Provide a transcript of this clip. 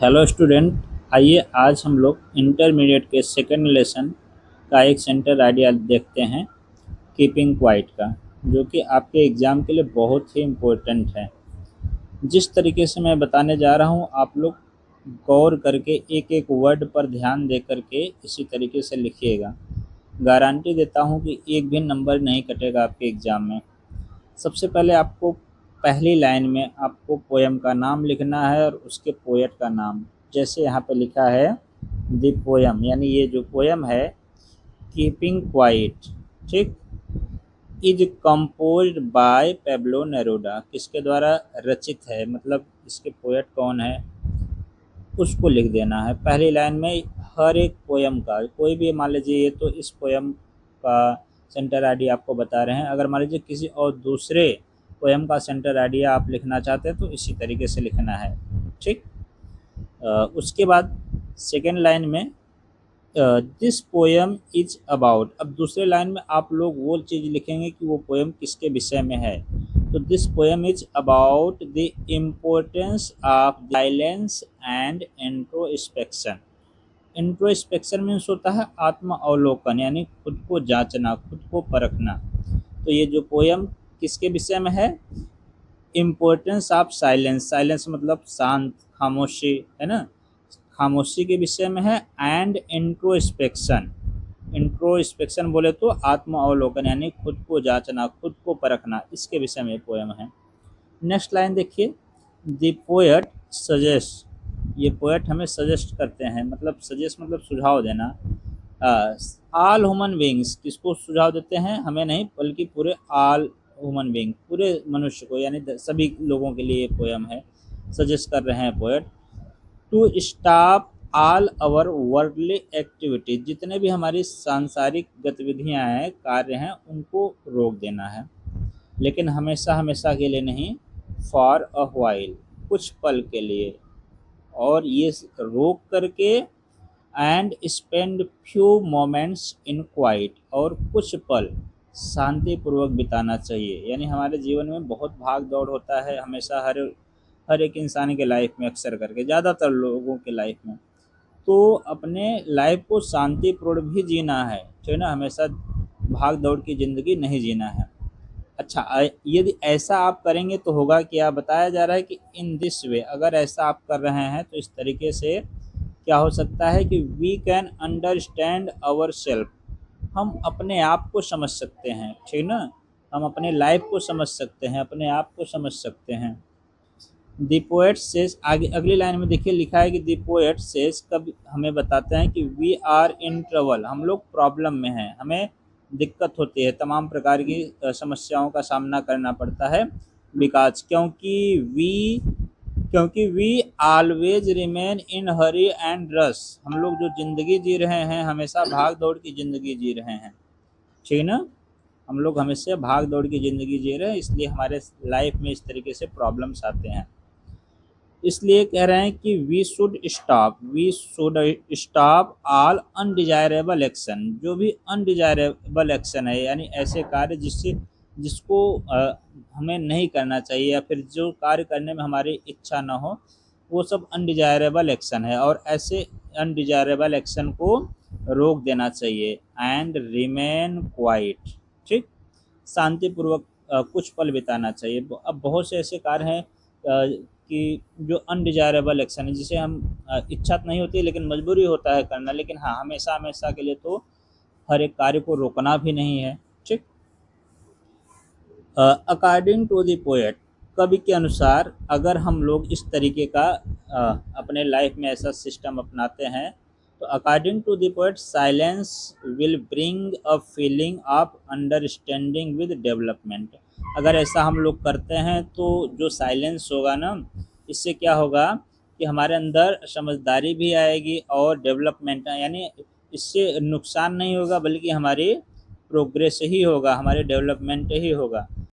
Hello student. आइए आज हम लोग इंटरमीडिएट के सेकंड लेसन का एक सेंटर आइडिया देखते हैं, कीपिंग क्वाइट का, जो कि आपके एग्ज़ाम के लिए बहुत ही इम्पोर्टेंट है। जिस तरीके से मैं बताने जा रहा हूँ, आप लोग गौर करके एक एक वर्ड पर ध्यान दे करके इसी तरीके से लिखिएगा। गारंटी देता हूँ कि एक भी नंबर नहीं कटेगा आपके एग्ज़ाम में। सबसे पहले आपको पहली लाइन में आपको पोएम का नाम लिखना है और उसके पोएट का नाम। जैसे यहाँ पे लिखा है द पोएम, यानी ये जो पोएम है कीपिंग क्वाइट, ठीक, is composed bye Pablo Neruda, किसके द्वारा रचित है, मतलब इसके पोएट कौन है उसको लिख देना है पहली लाइन में। हर एक पोएम का कोई भी, मान लीजिए ये तो इस पोएम का सेंटर आइडिया आपको बता रहे हैं, अगर मान लीजिए किसी और दूसरे पोएम का सेंटर आइडिया आप लिखना चाहते हैं तो इसी तरीके से लिखना है, ठीक। उसके बाद सेकेंड लाइन में दिस पोएम इज अबाउट, अब दूसरे लाइन में आप लोग वो चीज़ लिखेंगे कि वो पोएम किसके विषय में है। तो this poem is about the importance of silence and introspection. Introspection means होता है आत्म अवलोकन, यानी खुद को जांचना, खुद को परखना। तो ये जो पोएम किसके विषय में है, इम्पोर्टेंस ऑफ साइलेंस, साइलेंस मतलब शांत, खामोशी, है ना, खामोशी के विषय में है। एंड इंट्रोस्पेक्शन, इंट्रोस्पेक्शन बोले तो आत्म अवलोकन, यानी खुद को जांचना, खुद को परखना, इसके विषय में पोएम है। नेक्स्ट लाइन देखिए, द पोएट सजेस्ट, ये पोएट हमें सजेस्ट करते हैं, मतलब सजेस्ट मतलब सुझाव देना। ऑल ह्यूमन बींग्स, किसको सुझाव देते हैं, हमें नहीं बल्कि पूरे ऑल ह्यूमन बींग, पूरे मनुष्य को, यानी सभी लोगों के लिए ये पोएम है, सजेस्ट कर रहे हैं poet. To stop all our worldly activities, जितने भी हमारी सांसारिक गतिविधियां हैं, कार्य हैं, उनको रोक देना है, लेकिन हमेशा हमेशा के लिए नहीं, फॉर अ व्हाइल, कुछ पल के लिए, और ये रोक करके and spend few moments in quite, और कुछ पल शांतिपूर्वक बिताना चाहिए। यानी हमारे जीवन में बहुत भाग दौड़ होता है हमेशा, हर एक इंसान के लाइफ में, अक्सर करके ज़्यादातर लोगों के लाइफ में। तो अपने लाइफ को शांतिपूर्ण भी जीना है, ठीक है ना, हमेशा भाग दौड़ की ज़िंदगी नहीं जीना है। अच्छा, यदि ऐसा आप करेंगे तो होगा क्या, बताया जा रहा है कि इन दिस वे, अगर ऐसा आप कर रहे हैं तो इस तरीके से क्या हो सकता है कि we can understand our self, हम अपने आप को समझ सकते हैं, ठीक ना, हम अपने लाइफ को समझ सकते हैं, अपने आप को समझ सकते हैं। द पोएट सेज, आगे अगली लाइन में देखिए लिखा है कि द पोएट सेज, कब हमें बताते हैं कि वी आर इन ट्रबल, हम लोग प्रॉब्लम में हैं, हमें दिक्कत होती है, तमाम प्रकार की समस्याओं का सामना करना पड़ता है, बिकॉज क्योंकि we always remain in hurry and rush, हम लोग जो ज़िंदगी जी रहे हैं हमेशा भाग दौड़ की ज़िंदगी जी रहे हैं, ठीक ना, हम लोग हमेशा भाग दौड़ की ज़िंदगी जी रहे हैं, इसलिए हमारे लाइफ में इस तरीके से प्रॉब्लम्स आते हैं। इसलिए कह रहे हैं कि we should stop all undesirable action, जो भी अनडिजायरेबल एक्शन है, यानी ऐसे कार्य जिसको हमें नहीं करना चाहिए, या फिर जो कार्य करने में हमारी इच्छा ना हो, वो सब अनडिजायरेबल एक्शन है, और ऐसे अनडिजायरेबल एक्शन को रोक देना चाहिए। एंड रिमेन क्वाइट, ठीक, शांतिपूर्वक कुछ पल बिताना चाहिए। अब बहुत से ऐसे कार्य हैं कि जो अनडिजायरेबल एक्शन है, जिसे हम इच्छा तो नहीं होती लेकिन मजबूरी होता है करना, लेकिन हाँ, हमेशा हमेशा के लिए तो हर एक कार्य को रोकना भी नहीं है, ठीक। अकॉर्डिंग टू द पोएट, कवि के अनुसार, अगर हम लोग इस तरीके का अपने लाइफ में ऐसा सिस्टम अपनाते हैं, तो according to the poet silence will bring a feeling of understanding with development. अगर ऐसा हम लोग करते हैं तो जो साइलेंस होगा ना, इससे क्या होगा कि हमारे अंदर समझदारी भी आएगी और डेवलपमेंट, यानी इससे नुकसान नहीं होगा बल्कि हमारी प्रोग्रेस ही होगा, हमारे डेवलपमेंट ही होगा।